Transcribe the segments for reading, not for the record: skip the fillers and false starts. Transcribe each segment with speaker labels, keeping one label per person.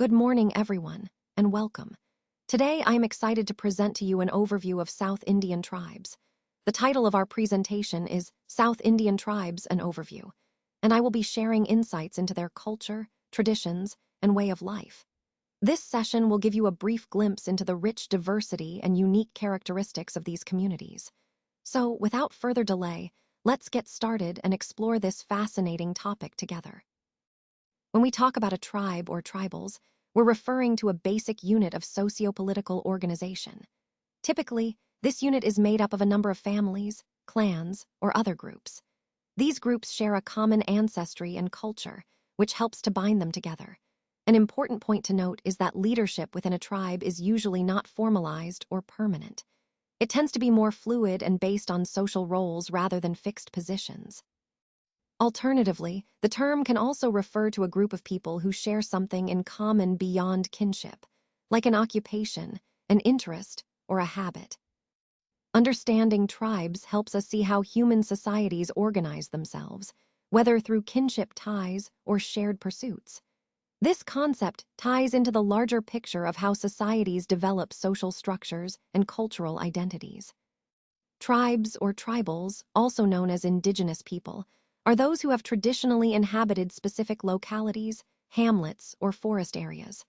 Speaker 1: Good morning, everyone, and welcome. Today, I am excited to present to you an overview of South Indian tribes. The title of our presentation is South Indian Tribes, an Overview, and I will be sharing insights into their culture, traditions, and way of life. This session will give you a brief glimpse into the rich diversity and unique characteristics of these communities. So, without further delay, let's get started and explore this fascinating topic together. When we talk about a tribe or tribals, we're referring to a basic unit of socio-political organization. Typically, this unit is made up of a number of families, clans, or other groups. These groups share a common ancestry and culture, which helps to bind them together. An important point to note is that leadership within a tribe is usually not formalized or permanent. It tends to be more fluid and based on social roles rather than fixed positions. Alternatively, the term can also refer to a group of people who share something in common beyond kinship, like an occupation, an interest, or a habit. Understanding tribes helps us see how human societies organize themselves, whether through kinship ties or shared pursuits. This concept ties into the larger picture of how societies develop social structures and cultural identities. Tribes or tribals, also known as indigenous people, are those who have traditionally inhabited specific localities, hamlets, or forest areas.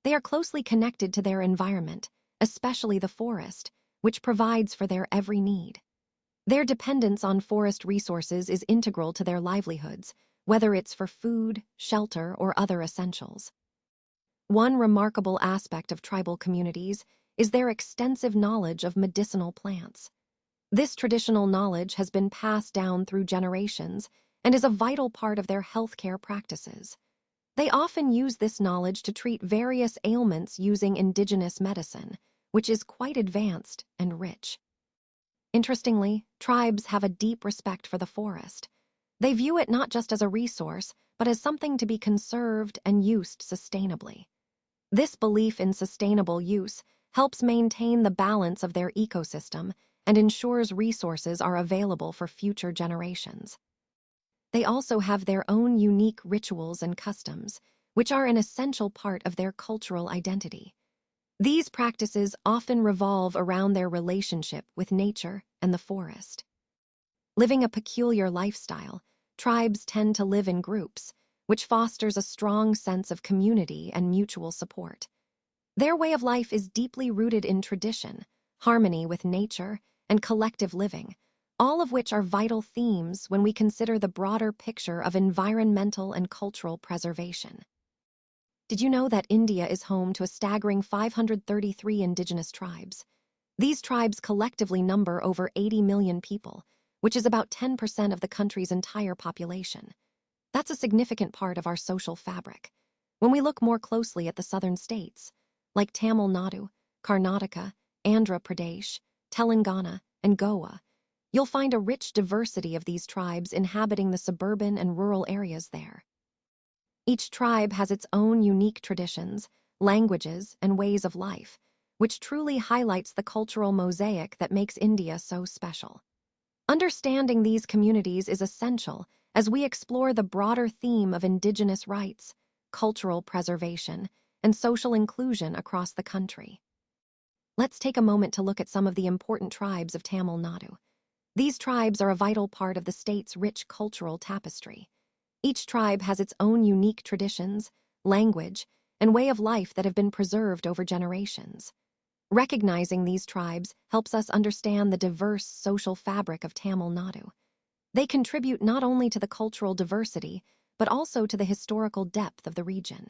Speaker 1: They are closely connected to their environment, especially the forest, which provides for their every need. Their dependence on forest resources is integral to their livelihoods, whether it's for food, shelter, or other essentials. One remarkable aspect of tribal communities is their extensive knowledge of medicinal plants. This traditional knowledge has been passed down through generations and is a vital part of their healthcare practices. They often use this knowledge to treat various ailments using indigenous medicine, which is quite advanced and rich. Interestingly, tribes have a deep respect for the forest. They view it not just as a resource, but as something to be conserved and used sustainably. This belief in sustainable use helps maintain the balance of their ecosystem and ensures resources are available for future generations. They also have their own unique rituals and customs, which are an essential part of their cultural identity. These practices often revolve around their relationship with nature and the forest. Living a peculiar lifestyle, tribes tend to live in groups, which fosters a strong sense of community and mutual support. Their way of life is deeply rooted in tradition, harmony with nature, and collective living, all of which are vital themes when we consider the broader picture of environmental and cultural preservation. Did you know that India is home to a staggering 533 indigenous tribes? These tribes collectively number over 80 million people, which is about 10% of the country's entire population. That's a significant part of our social fabric. When we look more closely at the southern states, like Tamil Nadu, Karnataka, Andhra Pradesh, Telangana, and Goa, you'll find a rich diversity of these tribes inhabiting the suburban and rural areas there. Each tribe has its own unique traditions, languages, and ways of life, which truly highlights the cultural mosaic that makes India so special. Understanding these communities is essential as we explore the broader theme of indigenous rights, cultural preservation, and social inclusion across the country. Let's take a moment to look at some of the important tribes of Tamil Nadu. These tribes are a vital part of the state's rich cultural tapestry. Each tribe has its own unique traditions, language, and way of life that have been preserved over generations. Recognizing these tribes helps us understand the diverse social fabric of Tamil Nadu. They contribute not only to the cultural diversity, but also to the historical depth of the region.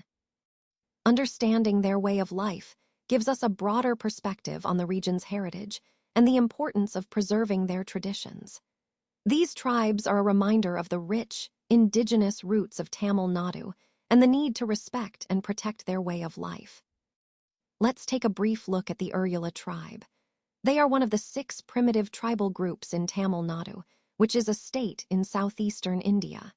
Speaker 1: Understanding their way of life gives us a broader perspective on the region's heritage and the importance of preserving their traditions. These tribes are a reminder of the rich, indigenous roots of Tamil Nadu and the need to respect and protect their way of life. Let's take a brief look at the Urula tribe. They are one of the 6 primitive tribal groups in Tamil Nadu, which is a state in southeastern India.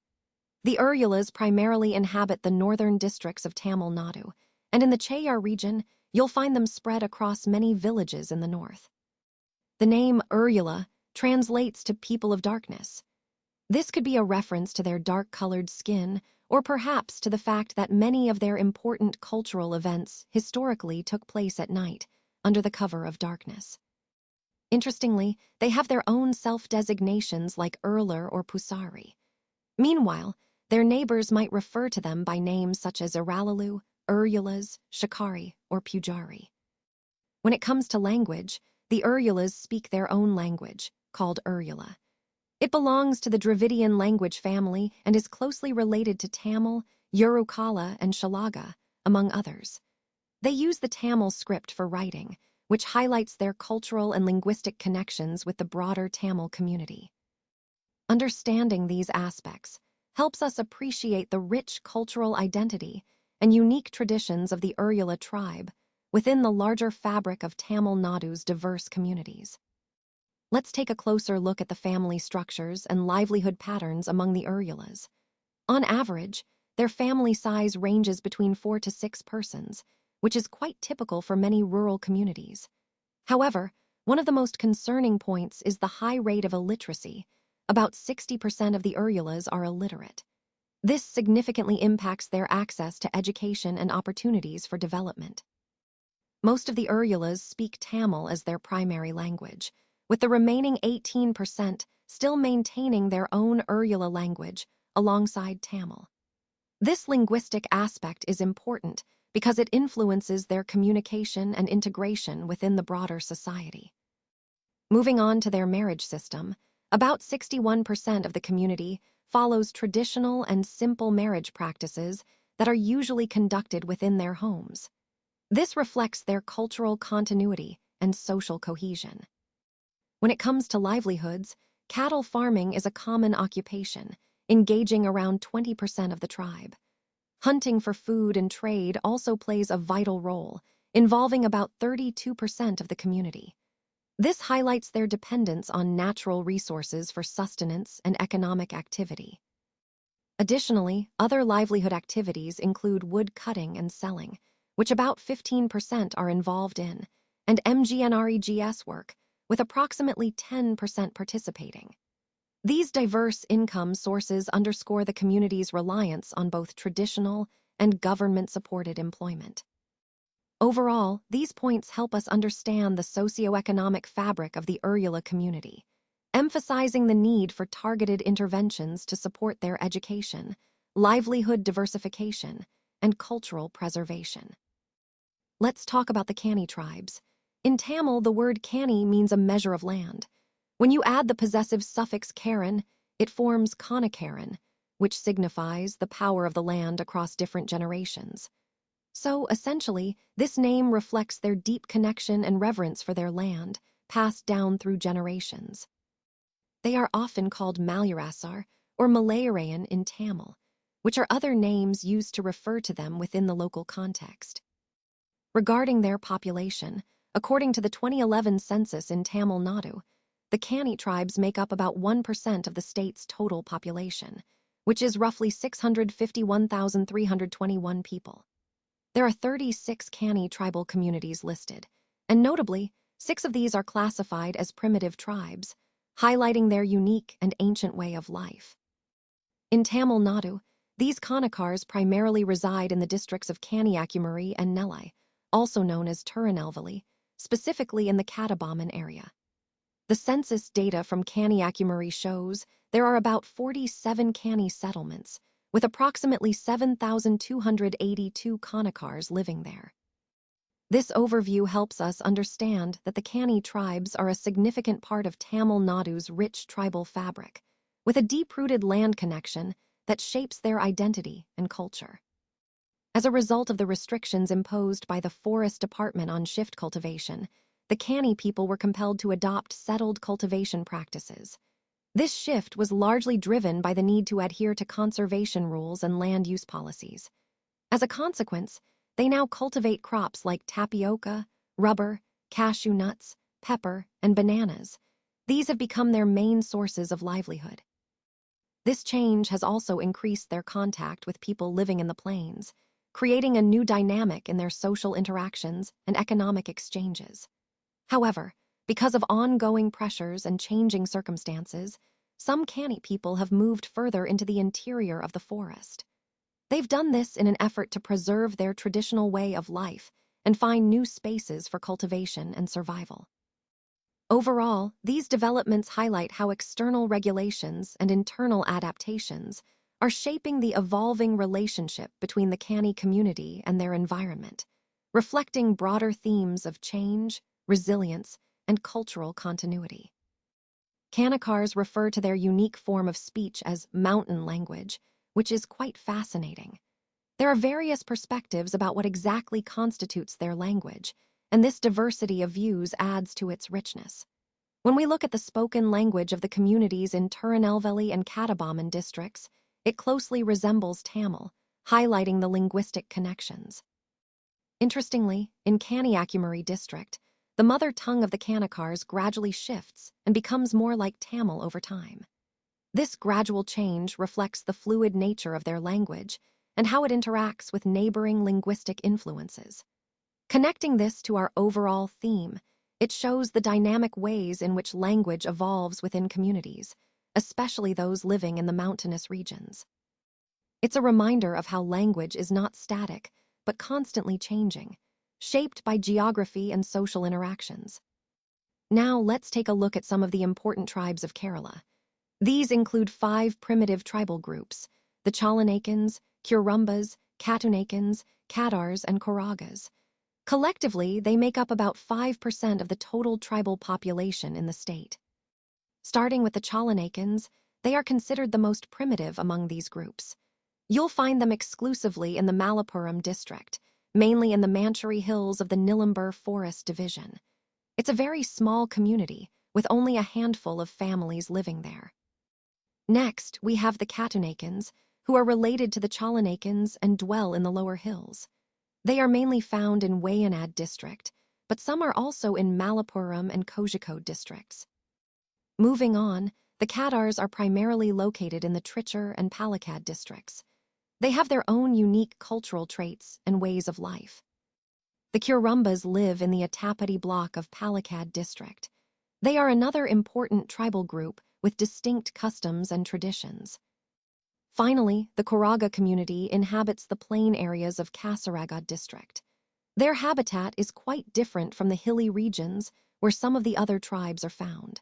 Speaker 1: The Urulas primarily inhabit the northern districts of Tamil Nadu, and in the Cheyar region, you'll find them spread across many villages in the north. The name Urula translates to people of darkness. This could be a reference to their dark-colored skin or perhaps to the fact that many of their important cultural events historically took place at night, under the cover of darkness. Interestingly, they have their own self-designations like Erler or Pusari. Meanwhile, their neighbors might refer to them by names such as Iralalu, Urulas, Shikari, or Pujari. When it comes to language, the Urulas speak their own language, called Urula. It belongs to the Dravidian language family and is closely related to Tamil, Urukala, and Shalaga, among others. They use the Tamil script for writing, which highlights their cultural and linguistic connections with the broader Tamil community. Understanding these aspects helps us appreciate the rich cultural identity and unique traditions of the Urula tribe within the larger fabric of Tamil Nadu's diverse communities. Let's take a closer look at the family structures and livelihood patterns among the Urulas. On average, their family size ranges between 4 to 6 persons, which is quite typical for many rural communities. However, one of the most concerning points is the high rate of illiteracy. About 60% of the Urulas are illiterate. This significantly impacts their access to education and opportunities for development. Most of the Urulas speak Tamil as their primary language, with the remaining 18% still maintaining their own Urula language alongside Tamil. This linguistic aspect is important because it influences their communication and integration within the broader society. Moving on to their marriage system, about 61% of the community follows traditional and simple marriage practices that are usually conducted within their homes. This reflects their cultural continuity and social cohesion. When it comes to livelihoods, cattle farming is a common occupation, engaging around 20% of the tribe. Hunting for food and trade also plays a vital role, involving about 32% of the community. This highlights their dependence on natural resources for sustenance and economic activity. Additionally, other livelihood activities include wood cutting and selling, which about 15% are involved in, and MGNREGS work, with approximately 10% participating. These diverse income sources underscore the community's reliance on both traditional and government-supported employment. Overall, these points help us understand the socioeconomic fabric of the Urula community, emphasizing the need for targeted interventions to support their education, livelihood diversification, and cultural preservation. Let's talk about the Kani tribes. In Tamil, the word Kani means a measure of land. When you add the possessive suffix Karan, it forms Kanakaran, which signifies the power of the land across different generations. So, essentially, this name reflects their deep connection and reverence for their land, passed down through generations. They are often called Malayurasar or Malayarayan in Tamil, which are other names used to refer to them within the local context. Regarding their population, according to the 2011 census in Tamil Nadu, the Kani tribes make up about 1% of the state's total population, which is roughly 651,321 people. There are 36 Kani tribal communities listed, and notably, 6 of these are classified as primitive tribes, highlighting their unique and ancient way of life. In Tamil Nadu, these Kanakars primarily reside in the districts of Kanyakumari and Nellai, also known as Tirunelveli, specifically in the Katabaman area. The census data from Kanyakumari shows there are about 47 Kani settlements, with approximately 7,282 Kanakars living there. This overview helps us understand that the Kani tribes are a significant part of Tamil Nadu's rich tribal fabric, with a deep-rooted land connection that shapes their identity and culture. As a result of the restrictions imposed by the Forest Department on shift cultivation, the Kani people were compelled to adopt settled cultivation practices. This shift was largely driven by the need to adhere to conservation rules and land use policies. As a consequence, they now cultivate crops like tapioca, rubber, cashew nuts, pepper, and bananas. These have become their main sources of livelihood. This change has also increased their contact with people living in the plains, creating a new dynamic in their social interactions and economic exchanges. However, because of ongoing pressures and changing circumstances, some Kani people have moved further into the interior of the forest. They've done this in an effort to preserve their traditional way of life and find new spaces for cultivation and survival. Overall, these developments highlight how external regulations and internal adaptations are shaping the evolving relationship between the Canny community and their environment, reflecting broader themes of change, resilience, and cultural continuity. Kanakars refer to their unique form of speech as mountain language, which is quite fascinating. There are various perspectives about what exactly constitutes their language, and this diversity of views adds to its richness. When we look at the spoken language of the communities in Tirunelveli and Katabaman districts, it closely resembles Tamil, highlighting the linguistic connections. Interestingly, in Kanyakumari district, the mother tongue of the Kanakars gradually shifts and becomes more like Tamil over time. This gradual change reflects the fluid nature of their language and how it interacts with neighboring linguistic influences. Connecting this to our overall theme, it shows the dynamic ways in which language evolves within communities, especially those living in the mountainous regions. It's a reminder of how language is not static, but constantly changing, shaped by geography and social interactions. Now let's take a look at some of the important tribes of Kerala. These include 5 primitive tribal groups: the Chalanakans, Kurumbas, Katunakans, Kadars, and Koragas. Collectively, they make up about 5% of the total tribal population in the state. Starting with the Chalanakans, they are considered the most primitive among these groups. You'll find them exclusively in the Malappuram district, mainly in the Manchuri hills of the Nilambur Forest Division. It's a very small community, with only a handful of families living there. Next, we have the Katunakans, who are related to the Chalanakans and dwell in the lower hills. They are mainly found in Wayanad district, but some are also in Malappuram and Kozhikode districts. Moving on, the Kadars are primarily located in the Trichy and Palakkad districts. They have their own unique cultural traits and ways of life. The Kurumbas live in the Attapadi block of Palakkad district. They are another important tribal group with distinct customs and traditions. Finally, the Koraga community inhabits the plain areas of Kasaragod district. Their habitat is quite different from the hilly regions where some of the other tribes are found.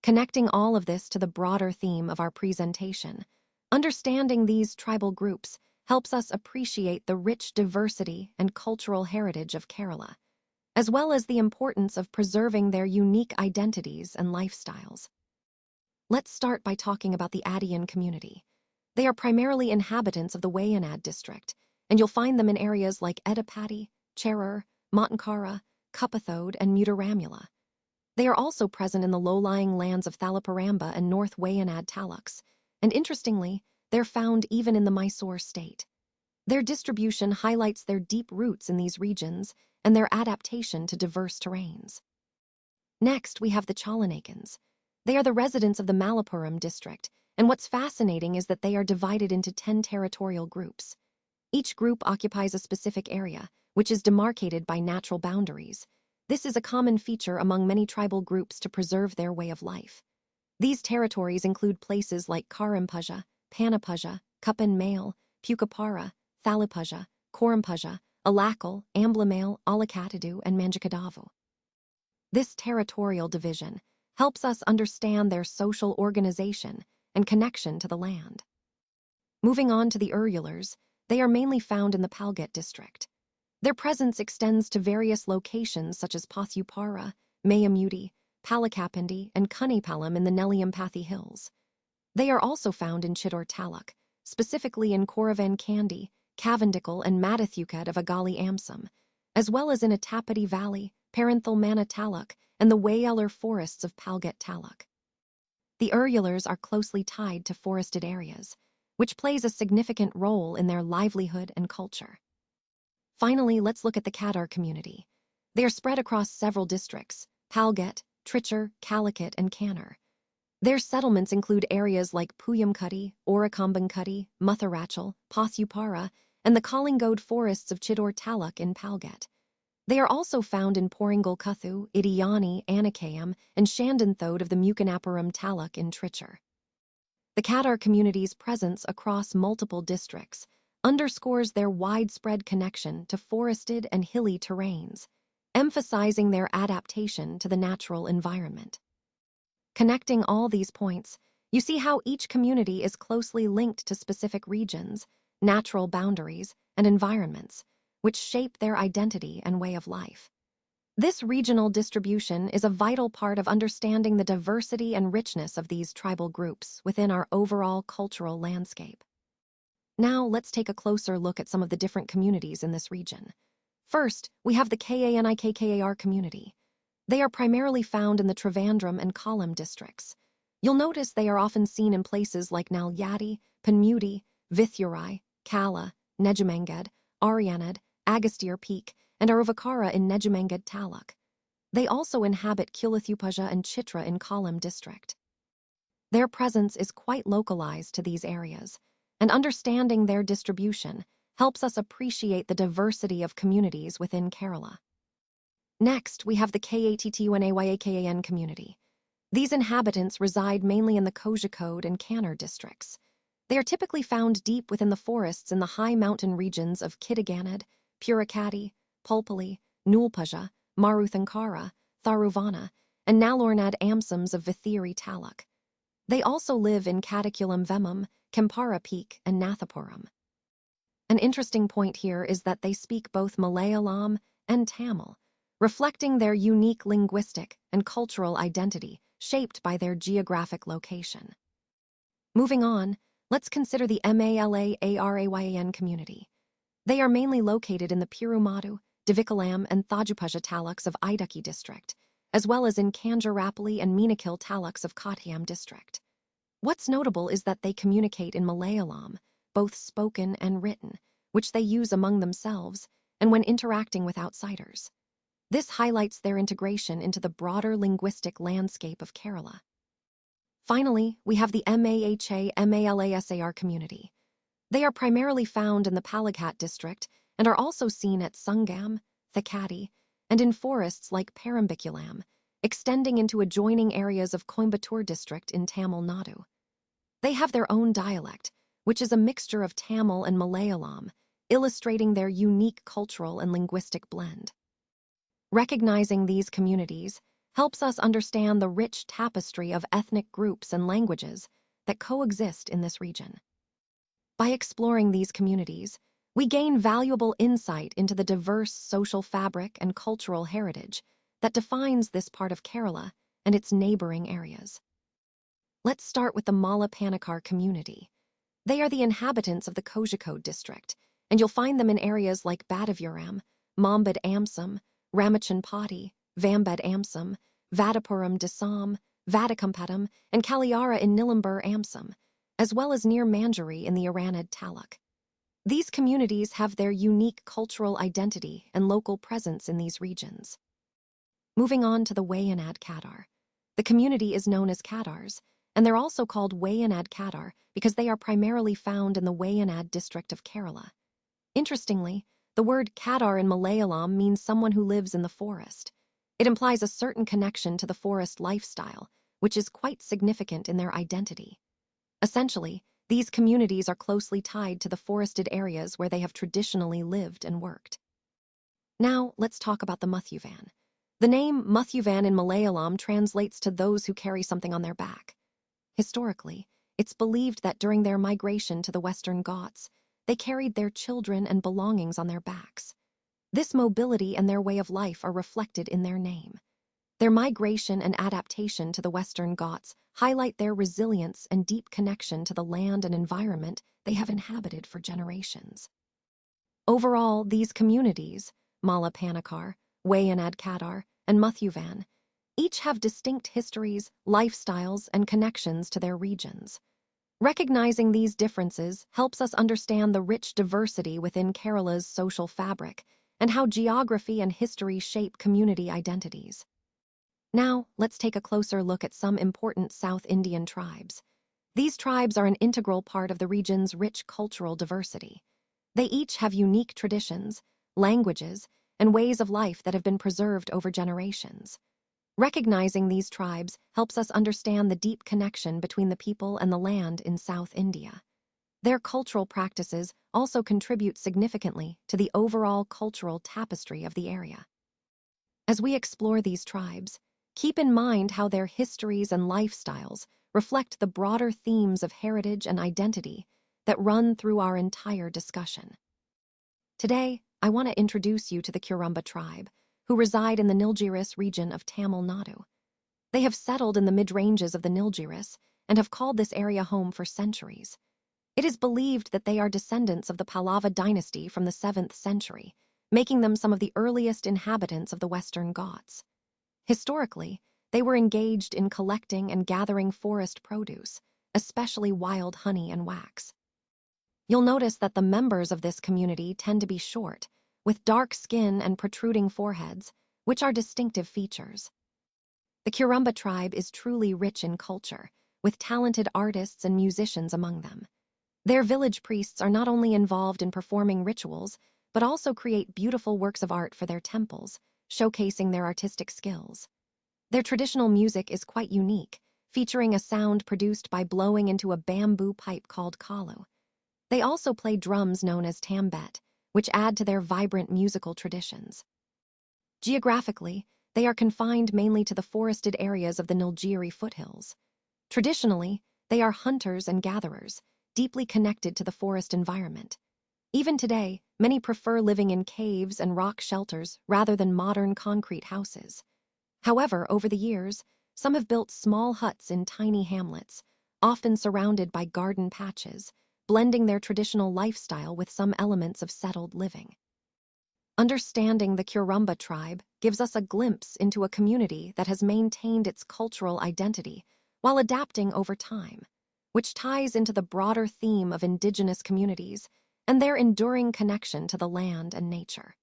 Speaker 1: Connecting all of this to the broader theme of our presentation, understanding these tribal groups helps us appreciate the rich diversity and cultural heritage of Kerala, as well as the importance of preserving their unique identities and lifestyles. Let's start by talking about the Adian community. They are primarily inhabitants of the Wayanad district, and you'll find them in areas like Edapati, Cherur, Montankara, Kuppethode, and Muttaramula. They are also present in the low-lying lands of Thalaparamba and North Wayanad taluks, and interestingly, they're found even in the Mysore state. Their distribution highlights their deep roots in these regions and their adaptation to diverse terrains. Next, we have the Chalanakans. They are the residents of the Malappuram district, and what's fascinating is that they are divided into 10 territorial groups. Each group occupies a specific area, which is demarcated by natural boundaries. This is a common feature among many tribal groups to preserve their way of life. These territories include places like Karampuzha, Panapuzha, Kuppan Male, Pukapara, Thalapuzha, Korampuzha, Alakal, Amblamale, Alakatadu, and Manjakadavu. This territorial division helps us understand their social organization and connection to the land. Moving on to the Urulars, they are mainly found in the Palghat district. Their presence extends to various locations such as Pathupara, Mayamudi, Palakapindi, and Kunipalam in the Neliampathy Hills. They are also found in Chittor Taluk, specifically in Koravan Kandi, Cavandikal, and Madathukad of Agali Amsam, as well as in Attapadi Valley, Paranthalmana Taluk, and the Wayelar forests of Palghat Taluk. The Urulars are closely tied to forested areas, which plays a significant role in their livelihood and culture. Finally, let's look at the Kadar community. They are spread across several districts: Palghat, Trichy, Calicut, and Kannur. Their settlements include areas like Puyamkudi, Orakambankudi, Mutharachal, Pathupara, and the Collingode forests of Chittor Taluk in Palghat. They are also found in Poringal-Kuthu, Idiyani, Anakayam, and Shandanthode of the Mukanapuram Taluk in Trichy. The Kadar community's presence across multiple districts underscores their widespread connection to forested and hilly terrains, emphasizing their adaptation to the natural environment. Connecting all these points, you see how each community is closely linked to specific regions, natural boundaries, and environments, which shape their identity and way of life. This regional distribution is a vital part of understanding the diversity and richness of these tribal groups within our overall cultural landscape. Now, let's take a closer look at some of the different communities in this region. First, we have the Kanikkar community. They are primarily found in the Trivandrum and Kollam districts. You'll notice they are often seen in places like Nalyadi, Panmuti, Vithurai, Kala, Nejumangad, Aryanad, Agastya Peak, and Aruvakara in Nejumangad Taluk. They also inhabit Kulathupuja and Chitra in Kollam district. Their presence is quite localized to these areas, and understanding their distribution helps us appreciate the diversity of communities within Kerala. Next, we have the Kattayyakan community. These inhabitants reside mainly in the Kozhikode and Kannur districts. They are typically found deep within the forests in the high mountain regions of Kittiganad, Purakatti, Pulpally, Nulpuja, Maruthankara, Tharuvana, and Nalornad Amsams of Vithiri Taluk. They also live in Kadakulam Vemam, Kempara Peak, and Nathapuram. An interesting point here is that they speak both Malayalam and Tamil, reflecting their unique linguistic and cultural identity shaped by their geographic location. Moving on, let's consider the Malayarayan community. They are mainly located in the Pirumadu, Divikalam, and Thajupuja taluks of Idukki district, as well as in Kanjarapalli and Meenakil taluks of Kottayam district. What's notable is that they communicate in Malayalam, both spoken and written, which they use among themselves and when interacting with outsiders. This highlights their integration into the broader linguistic landscape of Kerala. Finally, we have the Malasar community. They are primarily found in the Palaghat district and are also seen at Sungam, Thekatti, and in forests like Parambiculam, extending into adjoining areas of Coimbatore district in Tamil Nadu. They have their own dialect, which is a mixture of Tamil and Malayalam, illustrating their unique cultural and linguistic blend. Recognizing these communities helps us understand the rich tapestry of ethnic groups and languages that coexist in this region. By exploring these communities, we gain valuable insight into the diverse social fabric and cultural heritage that defines this part of Kerala and its neighboring areas. Let's start with the Malapanikar community. They are the inhabitants of the Kozhikode district, and you'll find them in areas like Badavuram, Mambad Amsam, Ramachanpati, Vambad Amsam, Vadapuram Dasam, Vadakampatam, and Kaliara in Nilambur Amsam, as well as near Manjari in the Aranad Taluk. These communities have their unique cultural identity and local presence in these regions. Moving on to the Wayanad Kadar. The community is known as Kadars, and they're also called Wayanad Kadar because they are primarily found in the Wayanad district of Kerala. Interestingly, the word Kadar in Malayalam means someone who lives in the forest. It implies a certain connection to the forest lifestyle, which is quite significant in their identity. Essentially, these communities are closely tied to the forested areas where they have traditionally lived and worked. Now, let's talk about the Muthuvan. The name Muthuvan in Malayalam translates to those who carry something on their back. Historically, it's believed that during their migration to the Western Ghats, they carried their children and belongings on their backs. This mobility and their way of life are reflected in their name. Their migration and adaptation to the Western Ghats highlight their resilience and deep connection to the land and environment they have inhabited for generations. Overall, these communities, Malapanikar, Wayanad Kadar, and Muthuvan, each have distinct histories, lifestyles, and connections to their regions. Recognizing these differences helps us understand the rich diversity within Kerala's social fabric and how geography and history shape community identities. Now, let's take a closer look at some important South Indian tribes. These tribes are an integral part of the region's rich cultural diversity. They each have unique traditions, languages, and ways of life that have been preserved over generations. Recognizing these tribes helps us understand the deep connection between the people and the land in South India. Their cultural practices also contribute significantly to the overall cultural tapestry of the area. As we explore these tribes, keep in mind how their histories and lifestyles reflect the broader themes of heritage and identity that run through our entire discussion. Today, I want to introduce you to the Kurumba tribe, who reside in the Nilgiris region of Tamil Nadu. They have settled in the mid-ranges of the Nilgiris and have called this area home for centuries. It is believed that they are descendants of the Pallava dynasty from the 7th century, making them some of the earliest inhabitants of the Western Ghats. Historically, they were engaged in collecting and gathering forest produce, especially wild honey and wax. You'll notice that the members of this community tend to be short, with dark skin and protruding foreheads, which are distinctive features. The Kurumba tribe is truly rich in culture, with talented artists and musicians among them. Their village priests are not only involved in performing rituals, but also create beautiful works of art for their temples, showcasing their artistic skills. Their traditional music is quite unique, featuring a sound produced by blowing into a bamboo pipe called kalu. They also play drums known as tambet, which add to their vibrant musical traditions. Geographically, they are confined mainly to the forested areas of the Nilgiri foothills. Traditionally, they are hunters and gatherers, deeply connected to the forest environment. Even today, many prefer living in caves and rock shelters rather than modern concrete houses. However, over the years, some have built small huts in tiny hamlets, often surrounded by garden patches, blending their traditional lifestyle with some elements of settled living. Understanding the Kurumba tribe gives us a glimpse into a community that has maintained its cultural identity while adapting over time, which ties into the broader theme of indigenous communities and their enduring connection to the land and nature.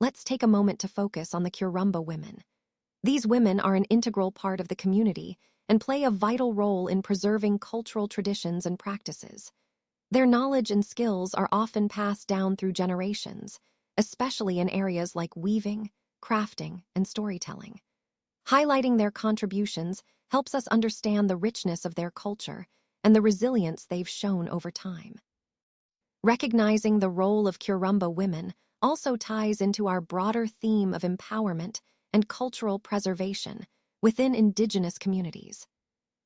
Speaker 1: Let's take a moment to focus on the Kurumba women. These women are an integral part of the community and play a vital role in preserving cultural traditions and practices. Their knowledge and skills are often passed down through generations, especially in areas like weaving, crafting, and storytelling. Highlighting their contributions helps us understand the richness of their culture and the resilience they've shown over time. Recognizing the role of Kurumba women also ties into our broader theme of empowerment and cultural preservation within indigenous communities.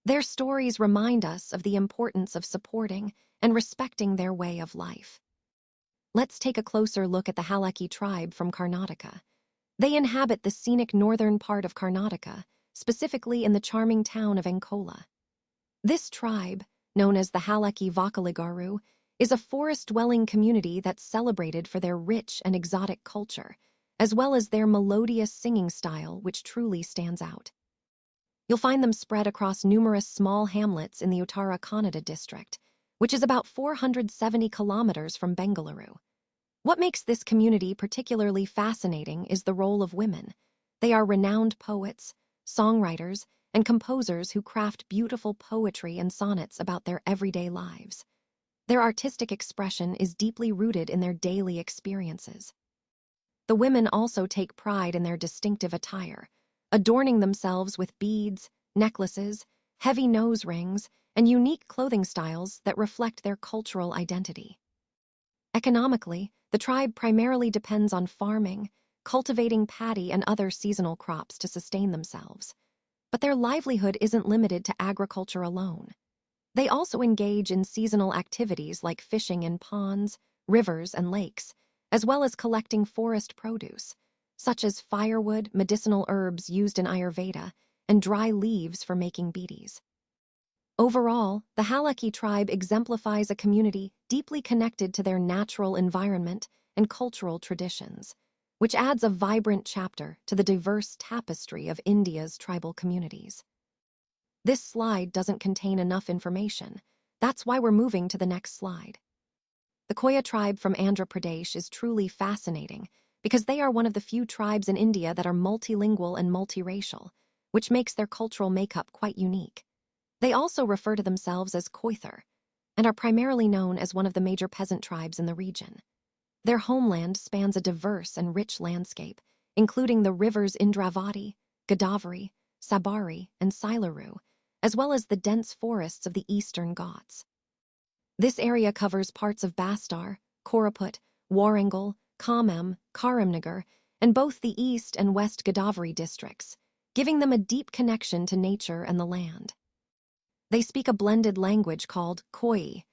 Speaker 1: Their stories remind us of the importance of supporting and respecting their way of life. Let's take a closer look at the Halaki tribe from Karnataka. They inhabit the scenic northern part of Karnataka, specifically in the charming town of Ankola. This tribe, known as the Halaki Vakaligaru, is a forest-dwelling community that's celebrated for their rich and exotic culture, as well as their melodious singing style, which truly stands out. You'll find them spread across numerous small hamlets in the Uttara Kannada district, which is about 470 kilometers from Bengaluru. What makes this community particularly fascinating is the role of women. They are renowned poets, songwriters, and composers who craft beautiful poetry and sonnets about their everyday lives. Their artistic expression is deeply rooted in their daily experiences. The women also take pride in their distinctive attire, adorning themselves with beads, necklaces, heavy nose rings, and unique clothing styles that reflect their cultural identity. Economically, the tribe primarily depends on farming, cultivating paddy and other seasonal crops to sustain themselves. But their livelihood isn't limited to agriculture alone. They also engage in seasonal activities like fishing in ponds, rivers, and lakes, as well as collecting forest produce, such as firewood, medicinal herbs used in Ayurveda, and dry leaves for making beads. Overall, the Halaki tribe exemplifies a community deeply connected to their natural environment and cultural traditions, which adds a vibrant chapter to the diverse tapestry of India's tribal communities. This slide doesn't contain enough information. That's why we're moving to the next slide. The Koya tribe from Andhra Pradesh is truly fascinating because they are one of the few tribes in India that are multilingual and multiracial, which makes their cultural makeup quite unique. They also refer to themselves as Koithar and are primarily known as one of the major peasant tribes in the region. Their homeland spans a diverse and rich landscape, including the rivers Indravati, Godavari, Sabari, and Sailaru, as well as the dense forests of the eastern Ghats. This area covers parts of Bastar, Koraput, Warangal, Kamem, Karimnagar, and both the East and West Godavari districts, giving them a deep connection to nature and the land. They speak a blended language called Koi,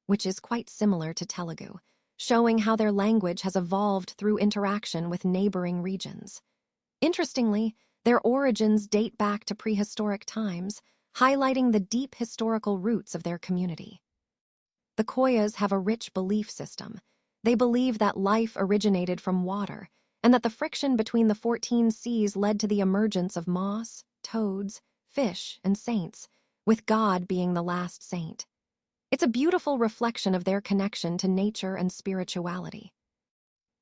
Speaker 1: which is quite similar to Telugu, showing how their language has evolved through interaction with neighboring regions. Interestingly, their origins date back to prehistoric times, highlighting the deep historical roots of their community. The Koyas have a rich belief system. They believe that life originated from water, and that the friction between the 14 seas led to the emergence of moss, toads, fish, and saints, with God being the last saint. It's a beautiful reflection of their connection to nature and spirituality.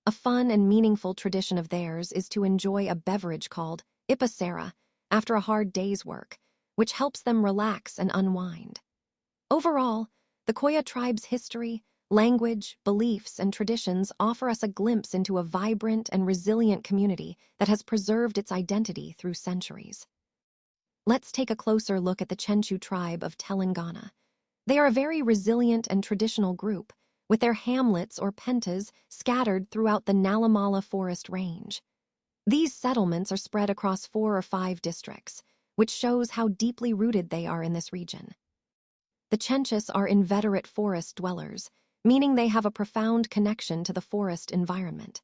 Speaker 1: A fun and meaningful tradition of theirs is to enjoy a beverage called ipasera after a hard day's work, which helps them relax and unwind. Overall, the Koya tribe's history, language, beliefs, and traditions offer us a glimpse into a vibrant and resilient community that has preserved its identity through centuries. Let's take a closer look at the Chenchu tribe of Telangana. They are a very resilient and traditional group, with their hamlets or pentas scattered throughout the Nalamala forest range. These settlements are spread across 4 or 5 districts, which shows how deeply rooted they are in this region. The Chenchus are inveterate forest dwellers, meaning they have a profound connection to the forest environment.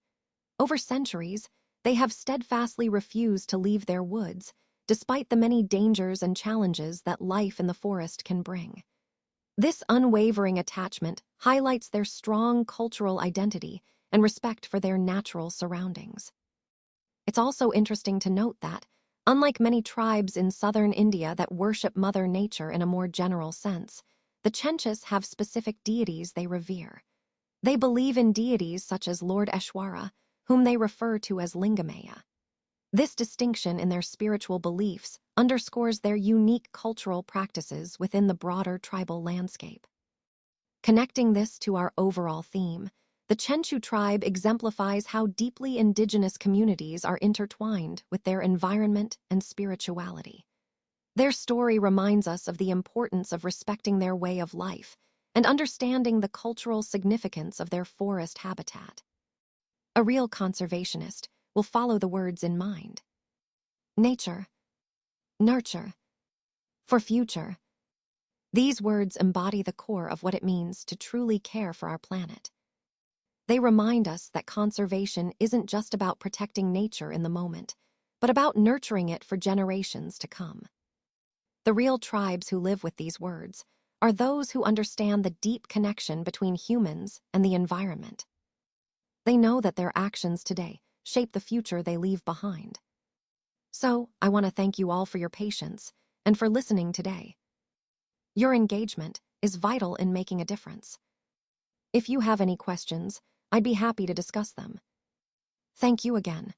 Speaker 1: Over centuries, they have steadfastly refused to leave their woods, despite the many dangers and challenges that life in the forest can bring. This unwavering attachment highlights their strong cultural identity and respect for their natural surroundings. It's also interesting to note that, unlike many tribes in southern India that worship Mother Nature in a more general sense, the Chenchus have specific deities they revere. They believe in deities such as Lord Eshwara, whom they refer to as Lingamaya. This distinction in their spiritual beliefs underscores their unique cultural practices within the broader tribal landscape. Connecting this to our overall theme, the Chenchu tribe exemplifies how deeply indigenous communities are intertwined with their environment and spirituality. Their story reminds us of the importance of respecting their way of life and understanding the cultural significance of their forest habitat. A real conservationist will follow the words in mind. Nature, nurture, for future. These words embody the core of what it means to truly care for our planet. They remind us that conservation isn't just about protecting nature in the moment, but about nurturing it for generations to come. The real tribes who live with these words are those who understand the deep connection between humans and the environment. They know that their actions today shape the future they leave behind. So, I want to thank you all for your patience and for listening today. Your engagement is vital in making a difference. If you have any questions, I'd be happy to discuss them. Thank you again.